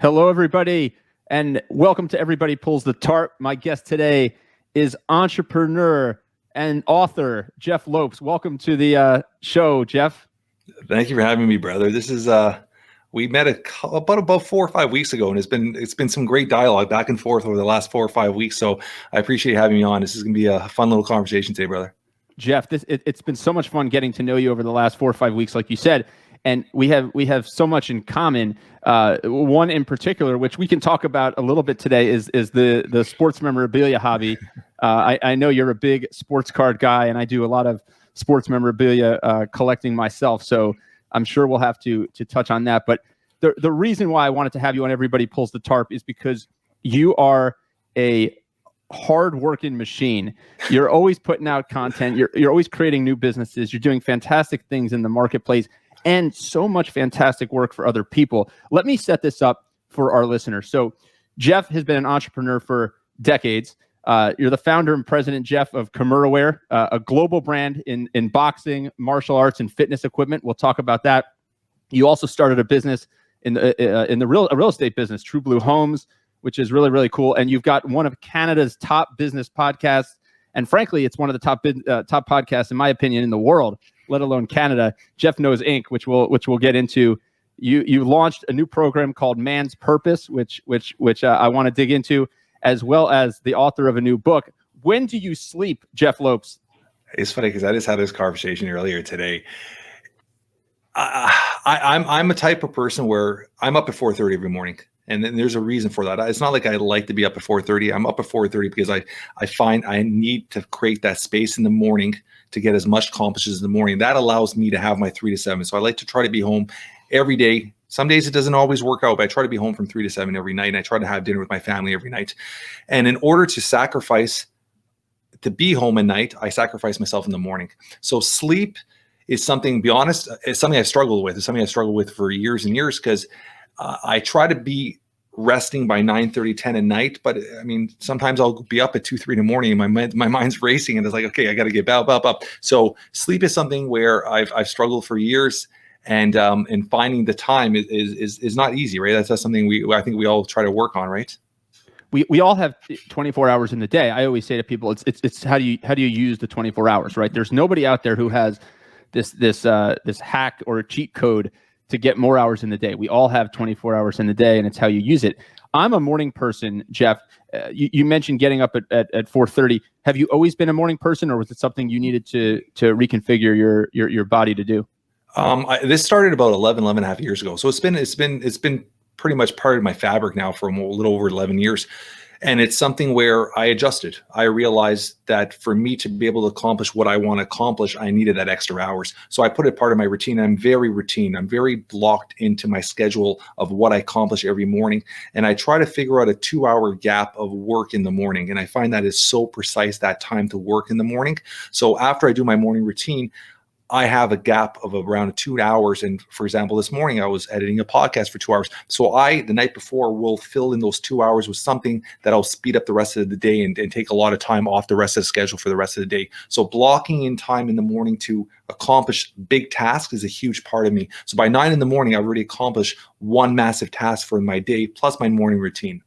Hello, everybody, and welcome to Everybody Pulls the Tarp. My guest today is entrepreneur and author Jeff Lopes. Welcome to the show, Jeff. Thank you for having me, brother. This is we met about 4 or 5 weeks ago, and it's been some great dialogue back and forth over the last 4 or 5 weeks. So I appreciate having me on. This is going to be a fun little conversation today, brother. Jeff, it's been so much fun getting to know you over the last 4 or 5 weeks, like you said, and we have so much in common. One in particular, which we can talk about a little bit today, is the sports memorabilia hobby. I know you're a big sports card guy, and I do a lot of sports memorabilia collecting myself. So I'm sure we'll have to touch on that. But the reason why I wanted to have you on Everybody Pulls the Tarp is because you are a hard-working machine. You're always putting out content. You're always creating new businesses. You're doing fantastic things in the marketplace and so much fantastic work for other people. Let me set this up for our listeners. So Jeff has been an entrepreneur for decades. You're the founder and president, Jeff, of Kimurawear, a global brand in boxing, martial arts, and fitness equipment. We'll talk about that. You also started a business in the real estate business, True Blue Homes, which is really, really cool. And you've got one of Canada's top business podcasts. And frankly, it's one of the top podcasts, in my opinion, in the world, let alone Canada, Jeff Knows Inc., which we'll get into. You launched a new program called Man's Purpose, which I want to dig into, as well as the author of a new book. When do you sleep, Jeff Lopes? It's funny because I just had this conversation earlier today. I'm a type of person where I'm up at 4:30 every morning. And then there's a reason for that. It's not like I like to be up at 4:30. I'm up at 4:30 because I find I need to create that space in the morning to get as much accomplished as in the morning. That allows me to have my 3 to 7. So I like to try to be home every day. Some days it doesn't always work out, but I try to be home from 3 to 7 every night. And I try to have dinner with my family every night. And in order to be home at night, I sacrifice myself in the morning. So sleep is something, to be honest, it's something I've struggled with. It's something I've struggled with for years and years because I try to be resting by 9:30, 10 at night, but I mean, sometimes I'll be up at 2, 3 in the morning and my mind's racing and it's like, okay, I got to get up. So sleep is something where I've struggled for years, and finding the time is not easy, right? That's something I think we all try to work on, right? We all have 24 hours in the day. I always say to people, it's how do you use the 24 hours, right? There's nobody out there who has this hack or a cheat code to get more hours in the day. We all have 24 hours in the day, and it's how you use it. I'm a morning person, Jeff. You mentioned getting up at 4:30. Have you always been a morning person, or was it something you needed to reconfigure your body to do? This started about 11 and a half years ago. So it's been pretty much part of my fabric now for a little over 11 years. And it's something where I adjusted. I realized that for me to be able to accomplish what I want to accomplish, I needed that extra hours. So I put it part of my routine. I'm very routine. I'm very blocked into my schedule of what I accomplish every morning. And I try to figure out a 2-hour gap of work in the morning. And I find that is so precise, that time to work in the morning. So after I do my morning routine, I have a gap of around 2 hours. And for example, this morning I was editing a podcast for 2 hours. So the night before, will fill in those 2 hours with something that I'll speed up the rest of the day and take a lot of time off the rest of the schedule for the rest of the day. So blocking in time in the morning to accomplish big tasks is a huge part of me. So by 9 in the morning, I've already accomplished one massive task for my day, plus my morning routine.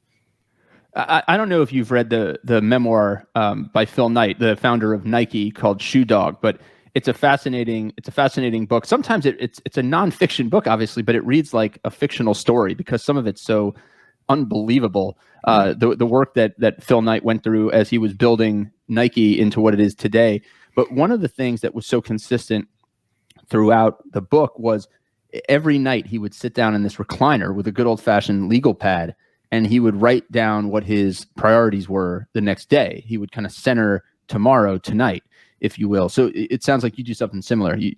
I don't know if you've read the memoir by Phil Knight, the founder of Nike, called Shoe Dog, but it's a fascinating book. Sometimes it's a nonfiction book, obviously, but it reads like a fictional story because some of it's so unbelievable. The work that Phil Knight went through as he was building Nike into what it is today. But one of the things that was so consistent throughout the book was every night he would sit down in this recliner with a good old-fashioned legal pad, and he would write down what his priorities were the next day. He would kind of center tomorrow, tonight, if you will. So it sounds like you do something similar. You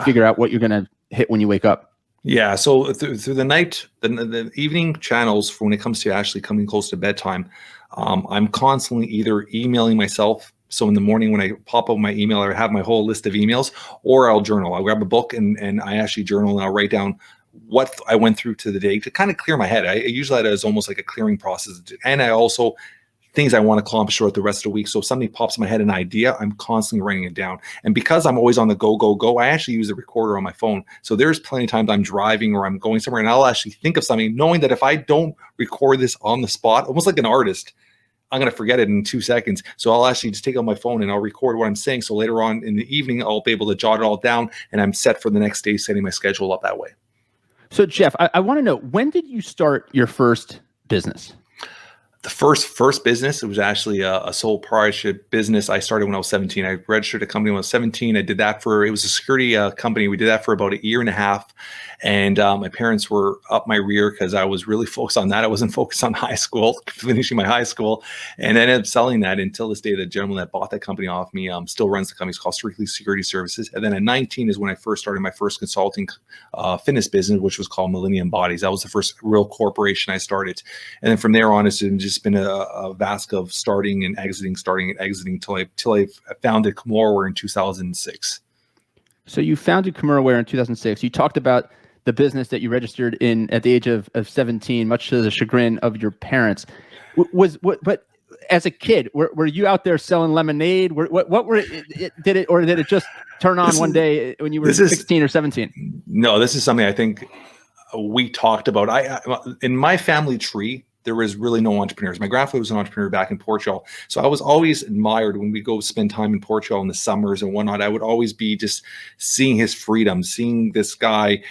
figure out what you're going to hit when you wake up. Yeah. So through the night, the evening channels, for when it comes to actually coming close to bedtime, I'm constantly either emailing myself. So in the morning when I pop up my email, I have my whole list of emails, or I'll journal. I'll grab a book and I actually journal, and I'll write down what I went through to the day to kind of clear my head. I use that as almost like a clearing process. And I also things I want to accomplish throughout the rest of the week. So if something pops in my head, an idea, I'm constantly writing it down. And because I'm always on the go, I actually use the recorder on my phone. So there's plenty of times I'm driving or I'm going somewhere and I'll actually think of something, knowing that if I don't record this on the spot, almost like an artist, I'm going to forget it in 2 seconds. So I'll actually just take out my phone and I'll record what I'm saying. So later on in the evening, I'll be able to jot it all down and I'm set for the next day, setting my schedule up that way. So Jeff, I want to know, when did you start your first business? The first business, it was actually a sole proprietorship business. I started when I was 17. I registered a company when I was 17. I did that it was a security company. We did that for about a year and a half. And my parents were up my rear because I was really focused on that. I wasn't focused on high school, finishing my high school. And I ended up selling that until this day. The gentleman that bought that company off me still runs the company. It's called Strictly Security Services. And then at 19 is when I first started my first consulting fitness business, which was called Millennium Bodies. That was the first real corporation I started. And then from there on, it's just been a vast of starting and exiting till I founded Kimurawear in 2006. So you founded Kimurawear in 2006. You talked about the business that you registered in at the age of 17, much to the chagrin of your parents. But as a kid, were you out there selling lemonade? What were did it just turn on one day when you were 16 or 17? No, this is something I think we talked about. In my family tree, there was really no entrepreneurs. My grandfather was an entrepreneur back in Portugal. So I was always admired when we go spend time in Portugal in the summers and whatnot. I would always be just seeing his freedom, seeing this guy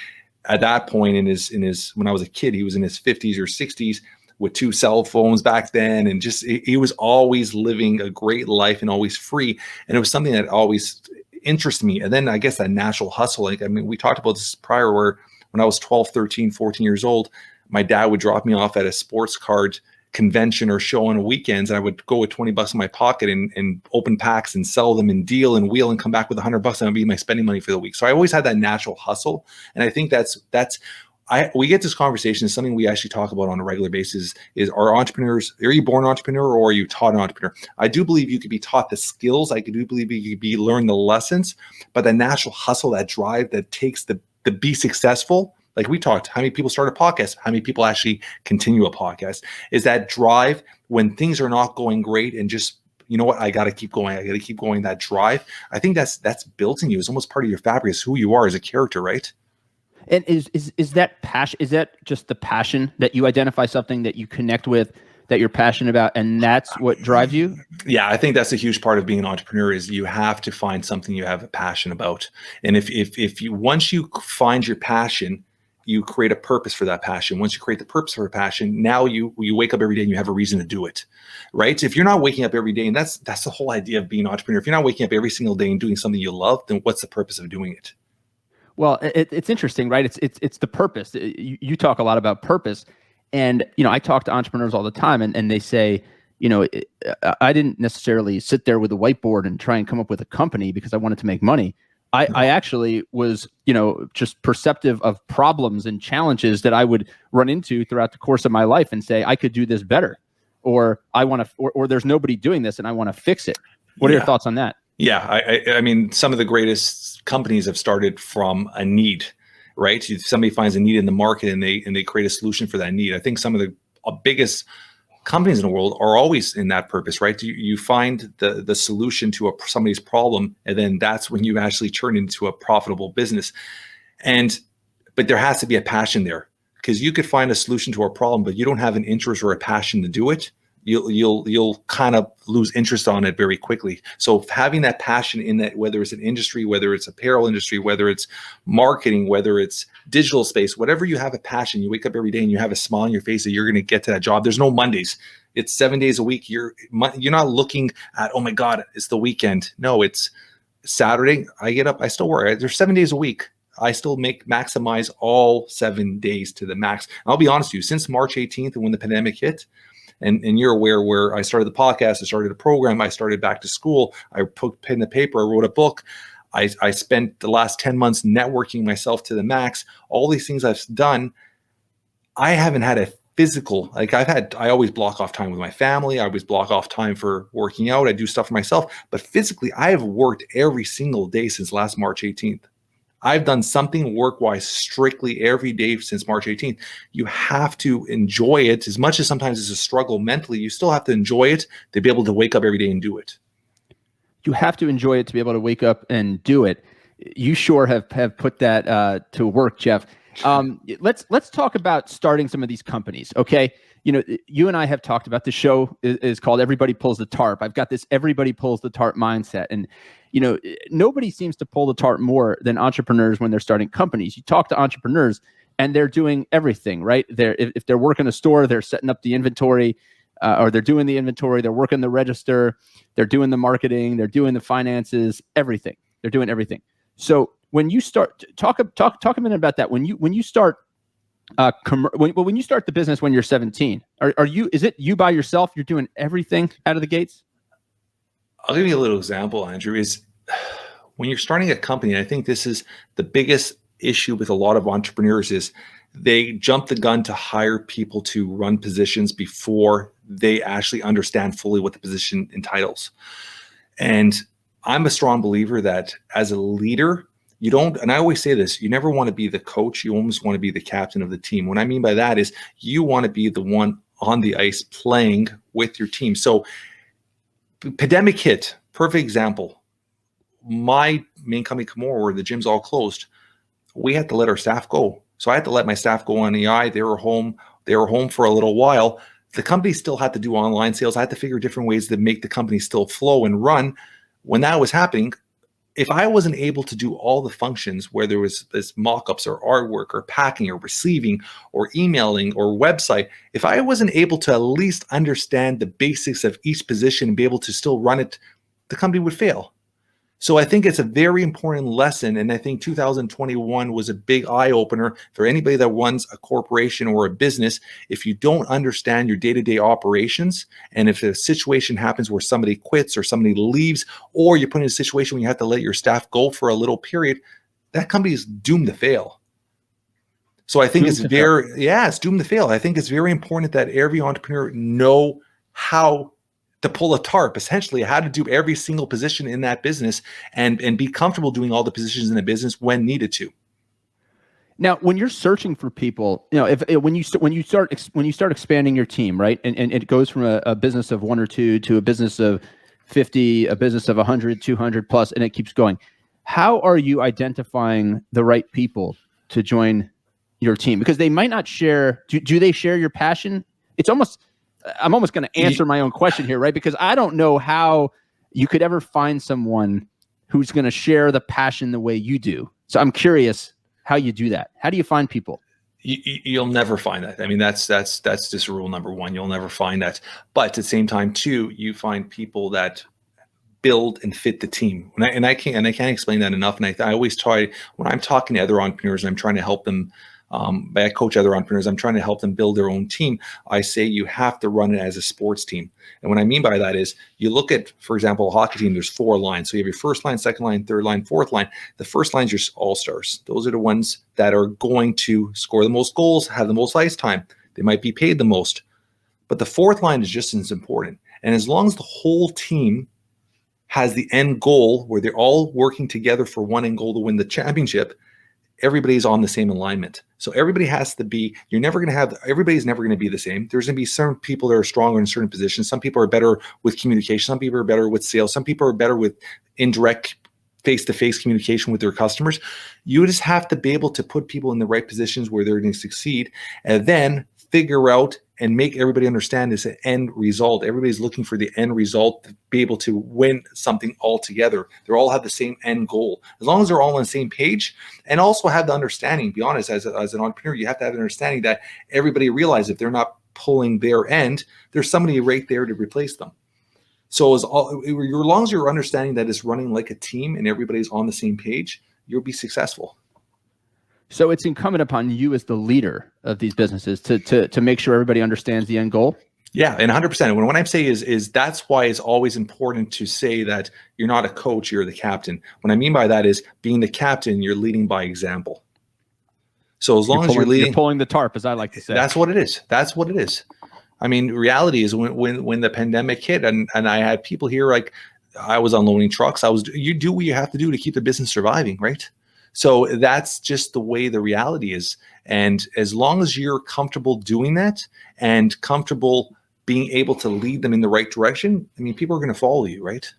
at that point in his when I was a kid, he was in his 50s or 60s with 2 cell phones back then. And just, he was always living a great life and always free. And it was something that always interested me. And then I guess that natural hustle, we talked about this prior, where when I was 12, 13, 14 years old, my dad would drop me off at a sports card convention or show on weekends. And I would go with $20 in my pocket and open packs and sell them and deal and wheel and come back with $100 and that'd be my spending money for the week. So I always had that natural hustle. And I think we get this conversation, something we actually talk about on a regular basis is, are you born an entrepreneur or are you taught an entrepreneur? I do believe you could be taught the skills. I do believe you could learn the lessons, but the natural hustle, that drive that takes the be successful. Like we talked, how many people start a podcast? How many people actually continue a podcast? Is that drive when things are not going great and just, you know what, I got to keep going. I got to keep going. That drive. I think that's built in you. It's almost part of your fabric. It's who you are as a character, right? And is that passion? Is that just the passion that you identify something that you connect with, that you're passionate about, and that's what drives you? Yeah, I think that's a huge part of being an entrepreneur is you have to find something you have a passion about. And if you once you find your passion, you create a purpose for that passion. Once you create the purpose for a passion, now you wake up every day and you have a reason to do it, right? If you're not waking up every day, and that's the whole idea of being an entrepreneur. If you're not waking up every single day and doing something you love, then what's the purpose of doing it? Well, it's interesting, right? It's the purpose. You talk a lot about purpose, and I talk to entrepreneurs all the time, and they say, I didn't necessarily sit there with a whiteboard and try and come up with a company because I wanted to make money. I actually was, just perceptive of problems and challenges that I would run into throughout the course of my life and say, I could do this better, or I want to, or there's nobody doing this and I want to fix it. What are your thoughts on that? Yeah. I mean, some of the greatest companies have started from a need, right? Somebody finds a need in the market and they create a solution for that need. I think some of the biggest companies in the world are always in that purpose, right? You find the solution to somebody's problem, and then that's when you actually turn into a profitable business. But there has to be a passion there, because you could find a solution to a problem, but you don't have an interest or a passion to do it. You'll kind of lose interest on it very quickly. So having that passion in that, whether it's an industry, whether it's apparel industry, whether it's marketing, whether it's digital space, whatever you have a passion, you wake up every day and you have a smile on your face that you're going to get to that job. There's no Mondays. It's 7 days a week. You're not looking at, oh my God, it's the weekend. No, it's Saturday. I get up, I still work. There's 7 days a week. I still maximize all 7 days to the max. And I'll be honest with you, since March 18th and when the pandemic hit, and you're aware where I started the podcast, I started a program, I started back to school, I put pen to paper, I wrote a book. I spent the last 10 months networking myself to the max. All these things I've done, I haven't had a physical, I always block off time with my family. I always block off time for working out. I do stuff for myself, but physically I have worked every single day since last March 18th. I've done something work-wise strictly every day since March 18th. You have to enjoy it as much as sometimes it's a struggle mentally. You still have to enjoy it to be able to wake up every day and do it. You have to enjoy it to be able to wake up and do it. You sure have put that to work, Jeff. Let's talk about starting some of these companies. Okay. You and I have talked about the show is called Everybody Pulls the Tarp. I've got this everybody pulls the tarp mindset. And, nobody seems to pull the tarp more than entrepreneurs when they're starting companies. You talk to entrepreneurs and they're doing everything, right? If they're working a store, they're setting up the inventory, or they're doing the inventory, they're working the register, they're doing the marketing, they're doing the finances, everything. They're doing everything. So when you start talk a minute about that. When you start when you start the business when you're 17, is it you by yourself? You're doing everything out of the gates? I'll give you a little example, Andrew, is when you're starting a company, I think this is the biggest issue with a lot of entrepreneurs is they jump the gun to hire people to run positions before they actually understand fully what the position entitles. And I'm a strong believer that as a leader, you don't, and I always say this, you never want to be the coach, you almost want to be the captain of the team. What I mean by that is you want to be the one on the ice playing with your team. So pandemic hit, perfect example. My main company, Kimurawear, the gym's all closed. We had to let our staff go. So I had to let my staff go on EI. They were home for a little while. The company still had to do online sales. I had to figure different ways to make the company still flow and run. When that was happening, if I wasn't able to do all the functions, whether it was this mock-ups or artwork or packing or receiving or emailing or website, if I wasn't able to at least understand the basics of each position and be able to still run it, the company would fail. So I think it's a very important lesson. And I think 2021 was a big eye-opener for anybody that runs a corporation or a business. If you don't understand your day-to-day operations, and if a situation happens where somebody quits or somebody leaves, or you're put in a situation where you have to let your staff go for a little period, that company is doomed to fail. So I think it's doomed to fail. I think it's very important that every entrepreneur know how to pull a tarp, essentially how to do every single position in that business and be comfortable doing all the positions in the business when needed to. Now, when you're searching for people, when you start expanding your team, right, and it goes from a business of 1 or 2 to a business of 50, a business of 100, 200 plus, and it keeps going. How are you identifying the right people to join your team? Because they might not share. Do they share your passion? I'm almost going to answer my own question here, right? Because I don't know how you could ever find someone who's going to share the passion the way you do. So I'm curious how you do that. How do you find people? You'll never find that. I mean, that's just rule number one. You'll never find that. But at the same time, too, you find people that build and fit the team. And I can't explain that enough. And I always try when I'm talking to other entrepreneurs and I'm trying to help them. I coach other entrepreneurs. I'm trying to help them build their own team. I say you have to run it as a sports team. And what I mean by that is you look at, for example, a hockey team, there's 4 lines. So you have your first line, second line, third line, fourth line. The first line's your all-stars. Those are the ones that are going to score the most goals, have the most ice time. They might be paid the most. But the fourth line is just as important. And as long as the whole team has the end goal where they're all working together for one end goal to win the championship, everybody's on the same alignment. So everybody has to be, everybody's never going to be the same. There's going to be certain people that are stronger in certain positions. Some people are better with communication. Some people are better with sales. Some people are better with indirect face-to-face communication with their customers. You just have to be able to put people in the right positions where they're going to succeed and then figure out and make everybody understand this end result. Everybody's looking for the end result to be able to win something all together. They all have the same end goal. As long as they're all on the same page and also have the understanding, be honest, as an entrepreneur, you have to have an understanding that everybody realizes if they're not pulling their end, there's somebody right there to replace them. So as long as you're understanding that it's running like a team and everybody's on the same page, you'll be successful. So it's incumbent upon you as the leader of these businesses to make sure everybody understands the end goal. Yeah, and 100%. What I'm saying is that's why it's always important to say that you're not a coach, you're the captain. What I mean by that is being the captain, you're leading by example. So as long as you're leading, you're pulling the tarp, as I like to say. That's what it is. That's what it is. I mean, reality is when the pandemic hit, and I had people here like I was unloading trucks. You do what you have to do to keep the business surviving, right? So that's just the way the reality is. And as long as you're comfortable doing that and comfortable being able to lead them in the right direction, I mean, people are going to follow you, right?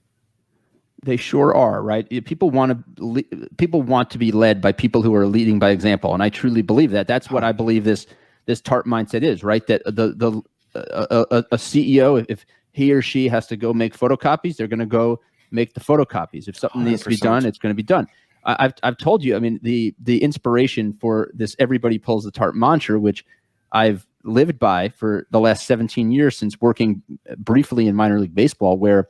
They sure are, right? People want to be led by people who are leading by example, and I truly believe that. That's what I believe this TARP mindset is, right? That a CEO, if he or she has to go make photocopies, they're going to go make the photocopies. If something needs to be 100%. done, it's going to be done. I've told you. I mean, the inspiration for this "everybody pulls the TARP" mantra, which I've lived by for the last 17 years since working briefly in minor league baseball, where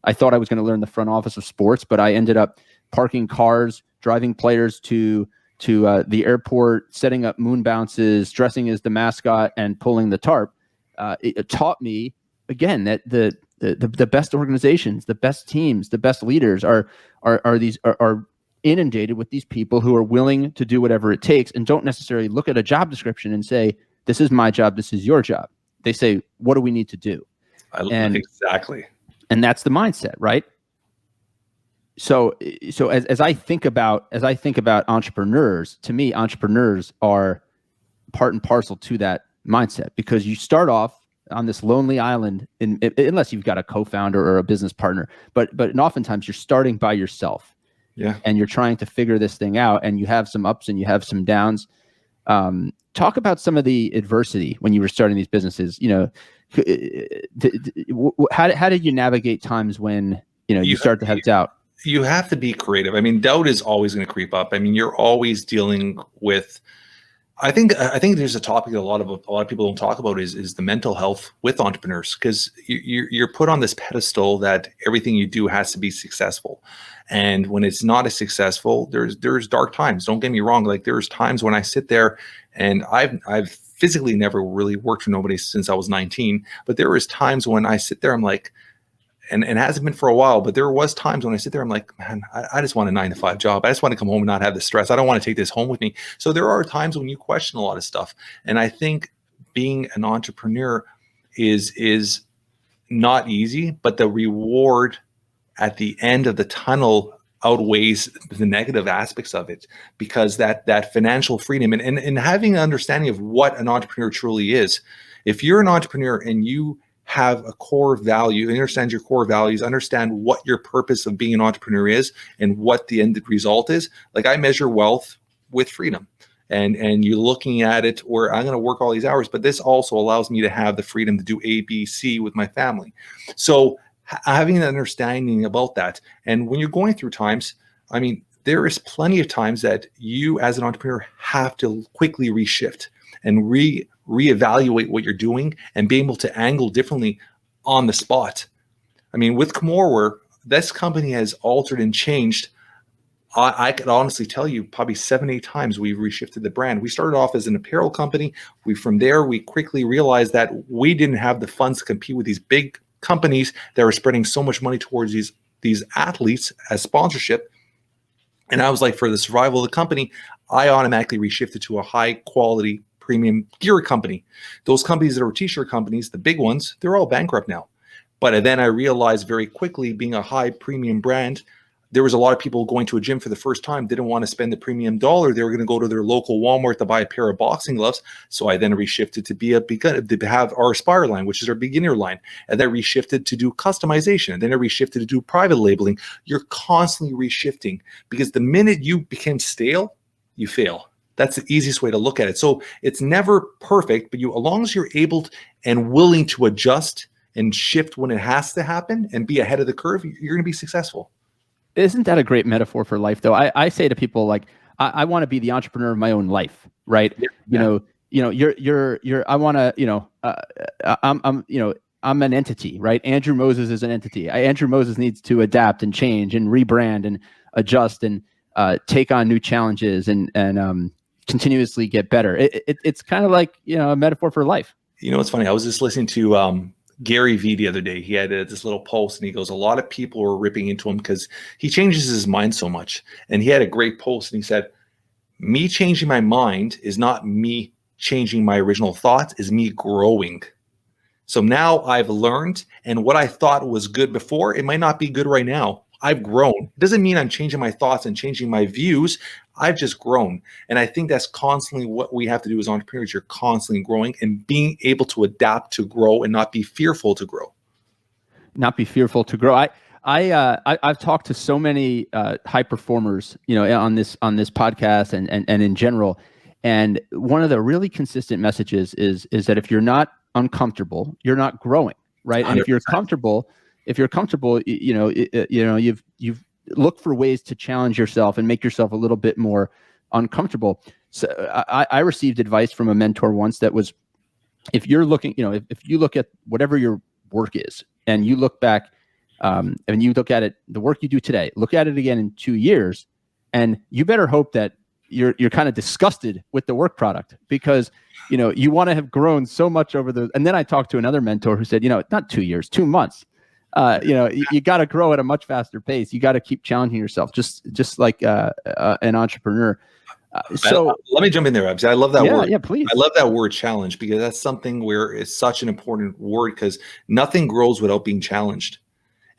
I thought I was going to learn the front office of sports, but I ended up parking cars, driving players to the airport, setting up moon bounces, dressing as the mascot, and pulling the tarp. It taught me again that the best organizations, the best teams, the best leaders are inundated with these people who are willing to do whatever it takes and don't necessarily look at a job description and say, "This is my job. This is your job." They say, "What do we need to do?" Exactly. And that's the mindset, right? So as I think about entrepreneurs, to me, entrepreneurs are part and parcel to that mindset, because you start off on this lonely island, unless you've got a co-founder or a business partner, but oftentimes you're starting by yourself. Yeah. And you're trying to figure this thing out, and you have some ups and you have some downs. Talk about some of the adversity when you were starting these businesses. How did you navigate times when you start to have doubt? You have to be creative. I mean, doubt is always going to creep up. I mean, you're always dealing with. I think there's a topic that a lot of people don't talk about is the mental health with entrepreneurs, because you're put on this pedestal that everything you do has to be successful, and when it's not as successful, there's dark times. Don't get me wrong. Like, there's times when I sit there, and I've physically never really worked for nobody since I was 19, but there was times when I sit there, I'm like. And it hasn't been for a while, but there was times when I sit there, I'm like, man, I just want a 9-to-5 job. I just want to come home and not have the stress. I don't want to take this home with me. So there are times when you question a lot of stuff. And I think being an entrepreneur is not easy, but the reward at the end of the tunnel outweighs the negative aspects of it, because that financial freedom and having an understanding of what an entrepreneur truly is. If you're an entrepreneur and you have a core value, understand your core values, understand what your purpose of being an entrepreneur is and what the end result is. Like, I measure wealth with freedom, and you're looking at it where I'm going to work all these hours, but this also allows me to have the freedom to do A, B, C with my family. So having an understanding about that. And when you're going through times, I mean, there is plenty of times that you as an entrepreneur have to quickly reshift and reevaluate what you're doing and be able to angle differently on the spot. I mean, with Kimurawear, this company has altered and changed. I could honestly tell you probably 7-8 times we've reshifted the brand. We started off as an apparel company. From there, we quickly realized that we didn't have the funds to compete with these big companies that were spreading so much money towards these athletes as sponsorship. And I was like, for the survival of the company, I automatically reshifted to a high quality premium gear company. Those companies that are t-shirt companies, the big ones, they're all bankrupt now. But then I realized very quickly, being a high premium brand, there was a lot of people going to a gym for the first time, didn't want to spend the premium dollar. They were going to go to their local Walmart to buy a pair of boxing gloves. So I then reshifted to have our Aspire line, which is our beginner line. And then reshifted to do customization. And then I reshifted to do private labeling. You're constantly reshifting, because the minute you become stale, you fail. That's the easiest way to look at it. So it's never perfect, but as long as you're able and willing to adjust and shift when it has to happen and be ahead of the curve, you're going to be successful. Isn't that a great metaphor for life, though? I say to people, like, I want to be the entrepreneur of my own life, right? Yeah. I want to, I'm an entity, right? Andrew Moses is an entity. Andrew Moses needs to adapt and change and rebrand and adjust and take on new challenges and continuously get better. It's kind of like, a metaphor for life. It's funny. I was just listening to Gary Vee the other day. He had this little post, and he goes, a lot of people were ripping into him because he changes his mind so much. And he had a great post, and he said, me changing my mind is not me changing my original thoughts, is me growing. So now I've learned, and what I thought was good before, it might not be good right now. I've grown. It doesn't mean I'm changing my thoughts and changing my views. I've just grown. And I think that's constantly what we have to do as entrepreneurs. You're constantly growing and being able to adapt to grow and not be fearful to grow. Not be fearful to grow. I've talked to so many high performers, on this podcast and in general. And one of the really consistent messages is that if you're not uncomfortable, you're not growing, right? 100%. And if you're comfortable, you've looked for ways to challenge yourself and make yourself a little bit more uncomfortable. So I received advice from a mentor once that was, if you're looking, if you look at whatever your work is and you look back and you look at it, the work you do today, look at it again in 2 years, and you better hope that you're kind of disgusted with the work product, because you want to have grown so much over the. And then I talked to another mentor who said, not 2 years, 2 months. You got to grow at a much faster pace. You got to keep challenging yourself, just like an entrepreneur. So let me jump in there, Abs. I love that word. Yeah, please. I love that word, challenge, because that's something where it's such an important word, because nothing grows without being challenged.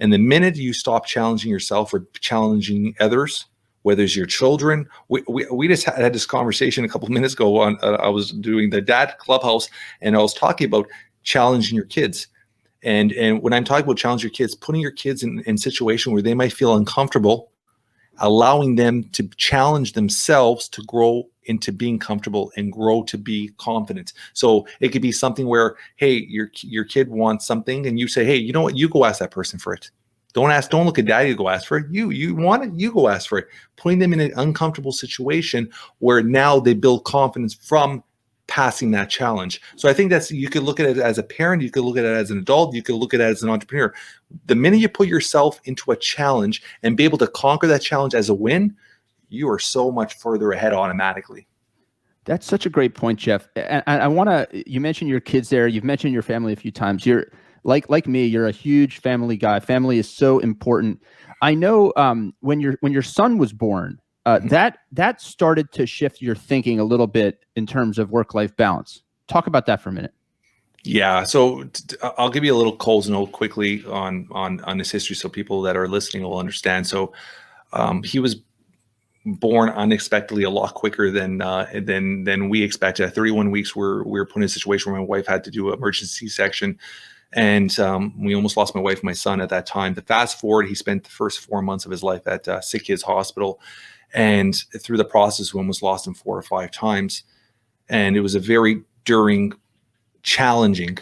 And the minute you stop challenging yourself or challenging others, whether it's your children, we just had this conversation a couple of minutes ago on, I was doing the Dad Clubhouse, and I was talking about challenging your kids. And when I'm talking about challenge your kids, putting your kids in a situation where they might feel uncomfortable, allowing them to challenge themselves to grow into being comfortable and grow to be confident. So it could be something where, hey, your kid wants something and you say, hey, you know what, you go ask that person for it. Don't look at daddy to go ask for it. You want it, you go ask for it. Putting them in an uncomfortable situation where now they build confidence from passing that challenge. So I think you could look at it as a parent, you could look at it as an adult, you could look at it as an entrepreneur. The minute you put yourself into a challenge and be able to conquer that challenge as a win, you are so much further ahead automatically. That's such a great point, Jeff. And I want to, you mentioned your kids there, you've mentioned your family a few times. You're like me, you're a huge family guy. Family is so important. I know when your son was born, that started to shift your thinking a little bit in terms of work-life balance. Talk about that for a minute. Yeah, so I'll give you a little Coles note quickly on his history, so people that are listening will understand. So he was born unexpectedly a lot quicker than we expected. At 31 weeks, we were put in a situation where my wife had to do an emergency C-section, and we almost lost my wife and my son at that time. But fast forward, he spent the first 4 months of his life at Sick Kids Hospital. And through the process, we almost lost him 4 or 5 times. And it was a very challenging,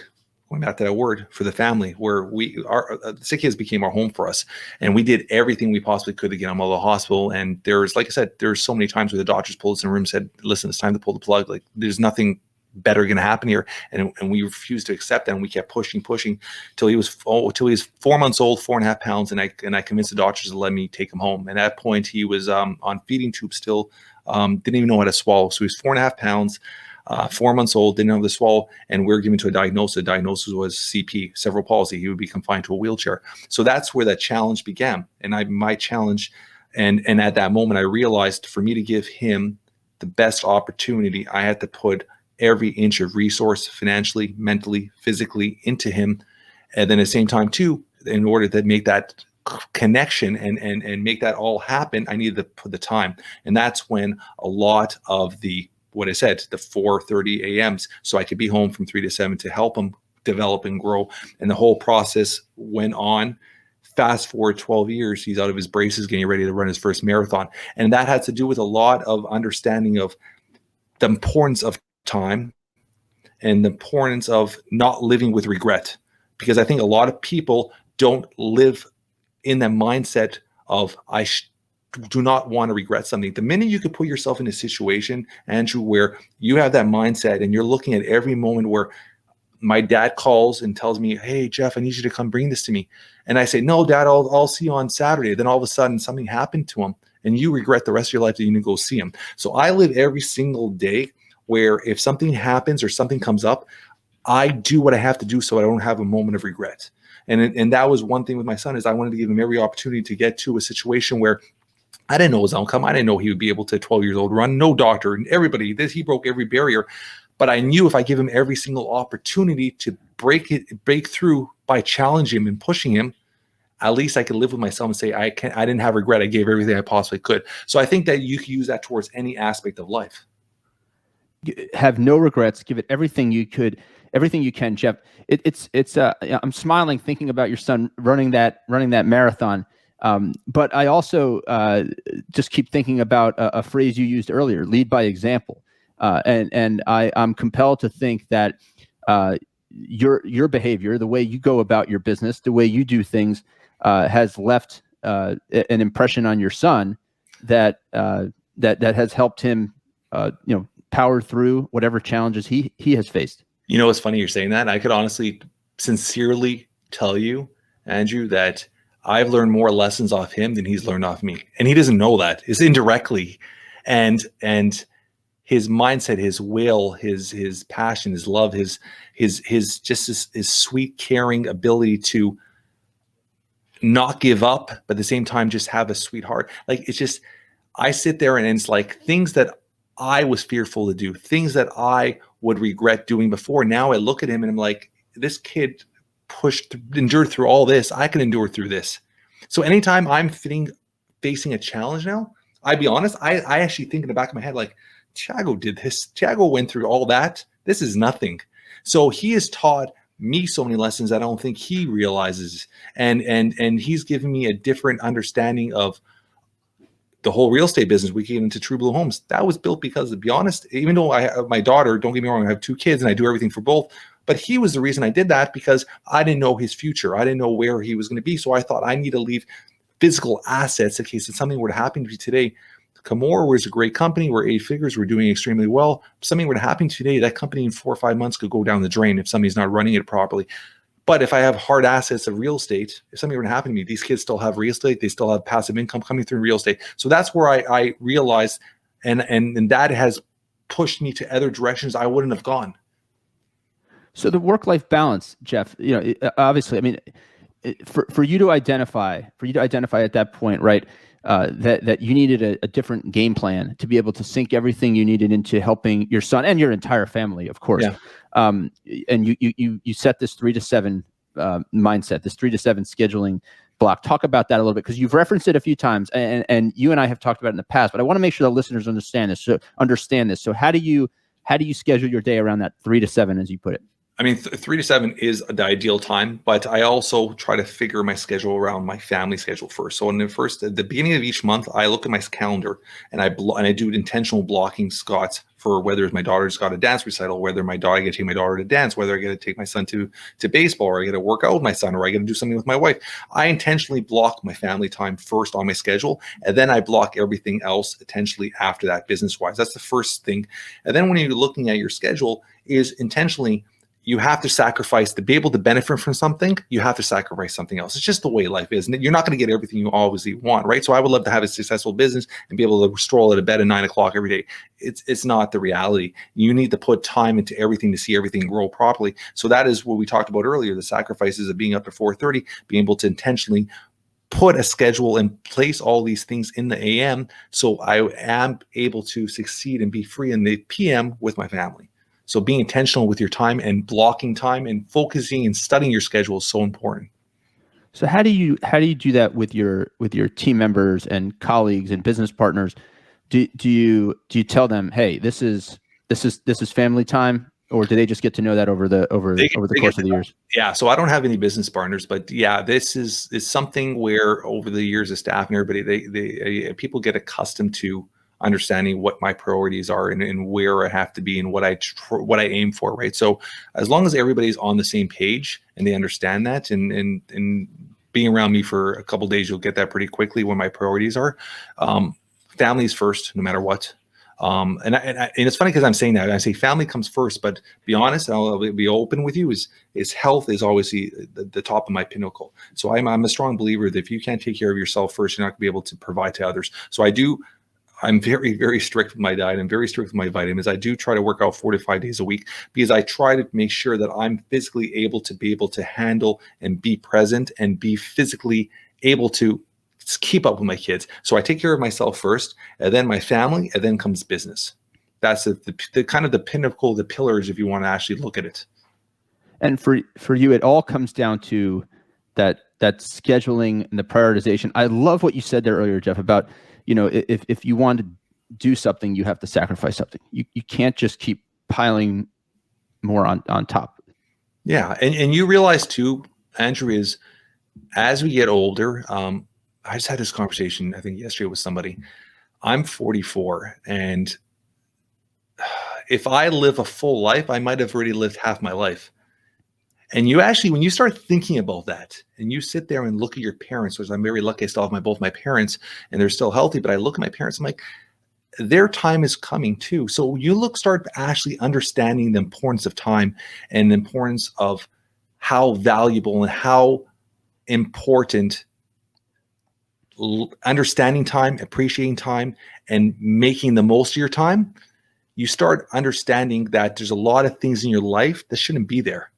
going back to that word, for the family, where Sick Kids became our home for us. And we did everything we possibly could to get him out of the hospital. And like I said, there's so many times where the doctors pulled us in a room and said, listen, it's time to pull the plug. Like, there's nothing better going to happen here. And we refused to accept that. And we kept pushing till he was 4 months old, 4.5 pounds. And I convinced the doctors to let me take him home. And at that point, he was on feeding tubes still, didn't even know how to swallow. So he was 4.5 pounds, 4 months old, didn't know how to swallow. And we were given to a diagnosis. The diagnosis was CP, cerebral palsy. He would be confined to a wheelchair. So that's where that challenge began. And my challenge, and at that moment, I realized for me to give him the best opportunity, I had to put every inch of resource, financially, mentally, physically, into him. And then at the same time too, in order to make that connection and make that all happen, I needed to put the time. And that's when a lot of the 4:30 a.m.s, so I could be home from 3 to 7 to help him develop and grow. And the whole process went on. Fast forward 12 years, he's out of his braces, getting ready to run his first marathon. And that had to do with a lot of understanding of the importance of time and the importance of not living with regret, because I think a lot of people don't live in that mindset of do not want to regret something. The minute you could put yourself in a situation, Andrew, where you have that mindset and you're looking at every moment where my dad calls and tells me, hey, Jeff, I need you to come bring this to me. And I say, no, Dad, I'll see you on Saturday. Then all of a sudden something happened to him and you regret the rest of your life that you didn't go see him. So I live every single day where if something happens or something comes up, I do what I have to do so I don't have a moment of regret. And that was one thing with my son, is I wanted to give him every opportunity to get to a situation where I didn't know his outcome. I didn't know he would be able to, 12 years old, run. No doctor and everybody, he broke every barrier. But I knew if I give him every single opportunity to break through by challenging him and pushing him, at least I could live with myself and say, I didn't have regret. I gave everything I possibly could. So I think that you can use that towards any aspect of life. Have no regrets. Give it everything you could, everything you can, Jeff. It's I'm smiling thinking about your son running that marathon. But I also just keep thinking about a phrase you used earlier: lead by example. And I'm compelled to think that your behavior, the way you go about your business, the way you do things, has left an impression on your son that that has helped him, power through whatever challenges he has faced. You know, it's funny you're saying that. I could honestly, sincerely tell you, Andrew, that I've learned more lessons off him than he's learned off me, and he doesn't know that. It's indirectly, and his mindset, his will, his passion, his love, his just his sweet, caring ability to not give up, but at the same time just have a sweetheart. Like, it's just, I sit there and it's like things that I was fearful to do, things that I would regret doing before. Now I look at him and I'm like, this kid endured through all this. I can endure through this. So anytime I'm facing a challenge now, I'd be honest, I actually think in the back of my head, like, Thiago did this. Thiago went through all that. This is nothing. So he has taught me so many lessons I don't think he realizes. And he's given me a different understanding of the whole real estate business. We came into True Blue Homes. That was built because, to be honest, even though I have my daughter, don't get me wrong, I have 2 kids and I do everything for both, but he was the reason I did that, because I didn't know his future. I didn't know where he was going to be. So I thought I need to leave physical assets in case something were to happen to me today. Kimurawear was a great company. We're 8 figures. We're doing extremely well. If something were to happen today, that company in 4 or 5 months could go down the drain if somebody's not running it properly. But if I have hard assets of real estate, if something were to happen to me, these kids still have real estate. They still have passive income coming through real estate. So that's where I realized, and that has pushed me to other directions I wouldn't have gone. So the work-life balance, Jeff, obviously, I mean, for you to identify at that point, right, that you needed a different game plan to be able to sink everything you needed into helping your son and your entire family, of course. Yeah. And you set this 3 to 7 mindset, this 3 to 7 scheduling block. Talk about that a little bit, because you've referenced it a few times, and you and I have talked about it in the past. But I want to make sure the listeners understand this. So how do you schedule your day around that 3 to 7, as you put it? I mean, 3 to 7 is the ideal time, but I also try to figure my schedule around my family schedule first. So at the beginning of each month, I look at my calendar and I do intentional blocking spots for whether my daughter's got a dance recital, whether I get to take my daughter to dance, whether I get to take my son to baseball, or I get to work out with my son, or I get to do something with my wife. I intentionally block my family time first on my schedule, and then I block everything else intentionally after that, business-wise. That's the first thing. And then when you're looking at your schedule, is intentionally, you have to sacrifice to be able to benefit from something. You have to sacrifice something else. It's just the way life is. And you're not going to get everything you obviously want, right? So I would love to have a successful business and be able to stroll out of bed at 9 o'clock every day. It's not the reality. You need to put time into everything to see everything grow properly. So that is what we talked about earlier, the sacrifices of being up at 4:30, being able to intentionally put a schedule and place all these things in the AM, so I am able to succeed and be free in the PM with my family. So being intentional with your time and blocking time and focusing and studying your schedule is so important. So how do you do that with your team members and colleagues and business partners? Do you tell them, hey, this is family time, or do they just get to know that over the course of the years? Yeah, so I don't have any business partners, but yeah, this is something where over the years of staff and everybody, they people get accustomed to understanding what my priorities are and where I have to be and what I aim for, right? So as long as everybody's on the same page and they understand that, and being around me for a couple of days, you'll get that pretty quickly when my priorities are. Family's first, no matter what. And it's funny because I'm saying that I say family comes first, but be honest, and I'll be open with you, is health is always the top of my pinnacle. So I'm a strong believer that if you can't take care of yourself first, you're not gonna be able to provide to others. So I'm very, very strict with my diet. I'm very strict with my vitamins. I do try to work out 4 to 5 days a week, because I try to make sure that I'm physically able to handle and be present and be physically able to keep up with my kids. So I take care of myself first, and then my family, and then comes business. That's the kind of the pinnacle, the pillars, if you want to actually look at it. And for you, it all comes down to that scheduling and the prioritization. I love what you said there earlier, Jeff, about, if you want to do something, you have to sacrifice something. You can't just keep piling more on top. Yeah. And you realize too, Andrew, is as we get older, I just had this conversation, I think yesterday with somebody. I'm 44, and if I live a full life, I might have already lived half my life. And you actually, when you start thinking about that and you sit there and look at your parents, which I'm very lucky, I still have both my parents and they're still healthy, but I look at my parents, I'm like, their time is coming too. So you start actually understanding the importance of time and the importance of how valuable and how important understanding time, appreciating time, and making the most of your time. You start understanding that there's a lot of things in your life that shouldn't be there.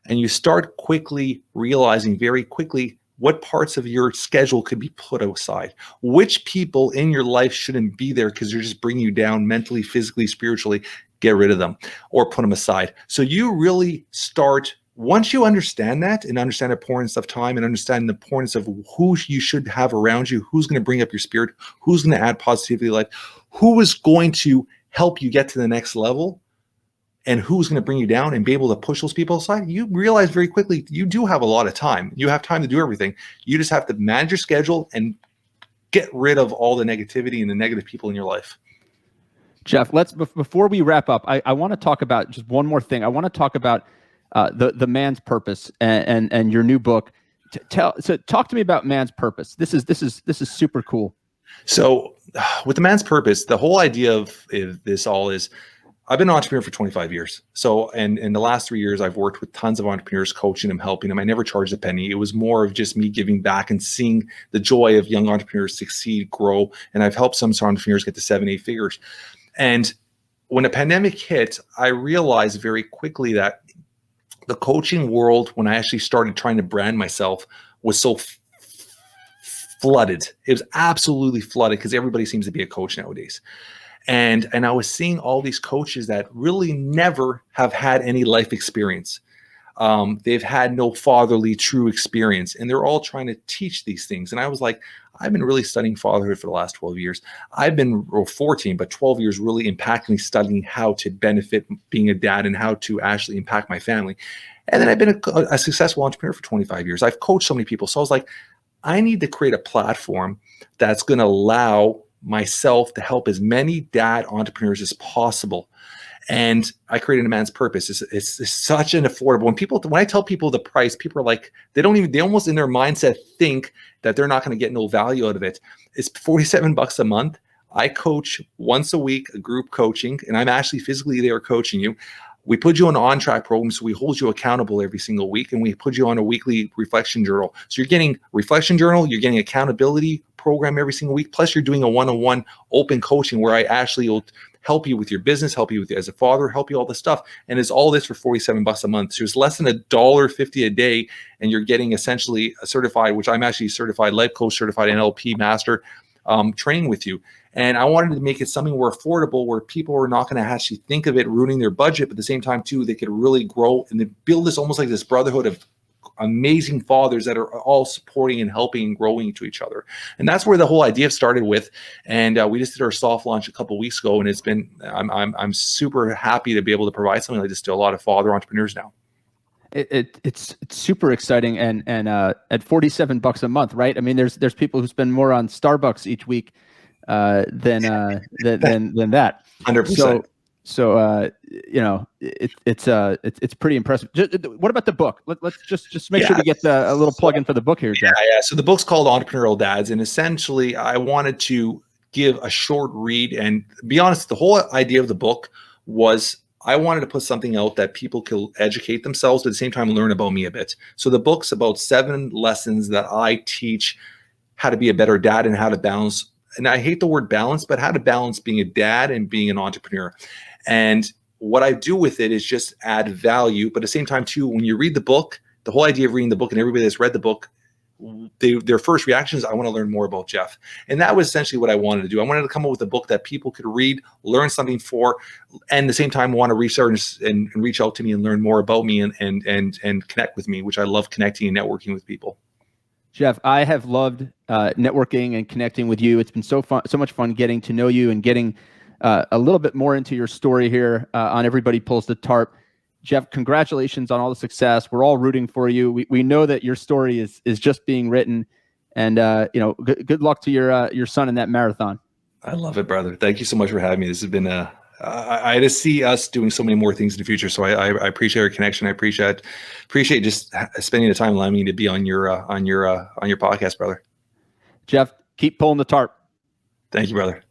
And you start quickly realizing very quickly what parts of your schedule could be put aside, which people in your life shouldn't be there because they're just bringing you down mentally, physically, spiritually. Get rid of them or put them aside. So you really start, once you understand that and understand the importance of time and understand the importance of who you should have around you, who's going to bring up your spirit, who's going to add positivity to life, who is going to help you get to the next level, and who's going to bring you down, and be able to push those people aside, you realize very quickly you do have a lot of time. You have time to do everything. You just have to manage your schedule and get rid of all the negativity and the negative people in your life. Jeff, before we wrap up, I want to talk about just one more thing. I want to talk about the man's purpose and your new book. So talk to me about man's purpose. This is super cool. So with the man's purpose, the whole idea of this all is, I've been an entrepreneur for 25 years. So, and in the last 3 years, I've worked with tons of entrepreneurs, coaching them, helping them. I never charged a penny. It was more of just me giving back and seeing the joy of young entrepreneurs succeed, grow. And I've helped some entrepreneurs get to 7-8 figures. And when the pandemic hit, I realized very quickly that the coaching world, when I actually started trying to brand myself, was so flooded. It was absolutely flooded because everybody seems to be a coach nowadays. And I was seeing all these coaches that really never have had any life experience. They've had no fatherly true experience, and they're all trying to teach these things. And I was like, I've been really studying fatherhood for the last 12 years. I've been 14, but 12 years really impacting, studying how to benefit being a dad and how to actually impact my family. And then I've been a successful entrepreneur for 25 years. I've coached so many people. So I was like, I need to create a platform that's going to allow myself to help as many dad entrepreneurs as possible. And I created a man's purpose. It's such an affordable. When I tell people the price, people are like, they almost in their mindset think that they're not going to get no value out of it. It's $47 a month. I coach once a week, a group coaching, and I'm actually physically there coaching you. We put you on an on-track program, so we hold you accountable every single week, and we put you on a weekly reflection journal. So you're getting reflection journal, you're getting accountability program every single week, plus you're doing a one-on-one open coaching where I actually will help you with your business, help you with as a father, help you all this stuff. And it's all this for $47 a month. So it's less than $1.50 a day, and you're getting essentially a certified, which I'm actually certified life coach, certified NLP master, training with you. And I wanted to make it something more affordable, where people are not going to actually think of it ruining their budget, but at the same time too, they could really grow and they build this almost like this brotherhood of amazing fathers that are all supporting and helping and growing to each other. And that's where the whole idea started with. And we just did our soft launch a couple of weeks ago, and it's been, I'm super happy to be able to provide something like this to a lot of father entrepreneurs now. It's super exciting, and at $47 a month, right? I mean, there's people who spend more on Starbucks each week than that. 100%. So it's pretty impressive. What about the book? Let's just make sure to get a little plug in for the book here, Jeff. Yeah. So the book's called Entrepreneurial Dads, and essentially I wanted to give a short read. And be honest, the whole idea of the book was I wanted to put something out that people could educate themselves, but at the same time learn about me a bit. So the book's about 7 lessons that I teach how to be a better dad and how to balance. And I hate the word balance, but how to balance being a dad and being an entrepreneur. And what I do with it is just add value. But at the same time too, when you read the book, the whole idea of reading the book, and everybody that's read the book their first reaction is, I want to learn more about Jeff. And that was essentially what I wanted to do. I wanted to come up with a book that people could read, learn something for, and at the same time want to research and reach out to me and learn more about me and connect with me, which I love connecting and networking with people. Jeff, I have loved networking and connecting with you. It's been so much fun getting to know you and getting a little bit more into your story here on Everybody Pulls the Tarp. Jeff, congratulations on all the success. We're all rooting for you. We know that your story is just being written, and good luck to your son in that marathon. I love it, brother. Thank you so much for having me. This has been I just see us doing so many more things in the future. So I appreciate our connection. I appreciate just spending the time allowing me to be on your podcast, brother. Jeff, keep pulling the tarp. Thank you, brother.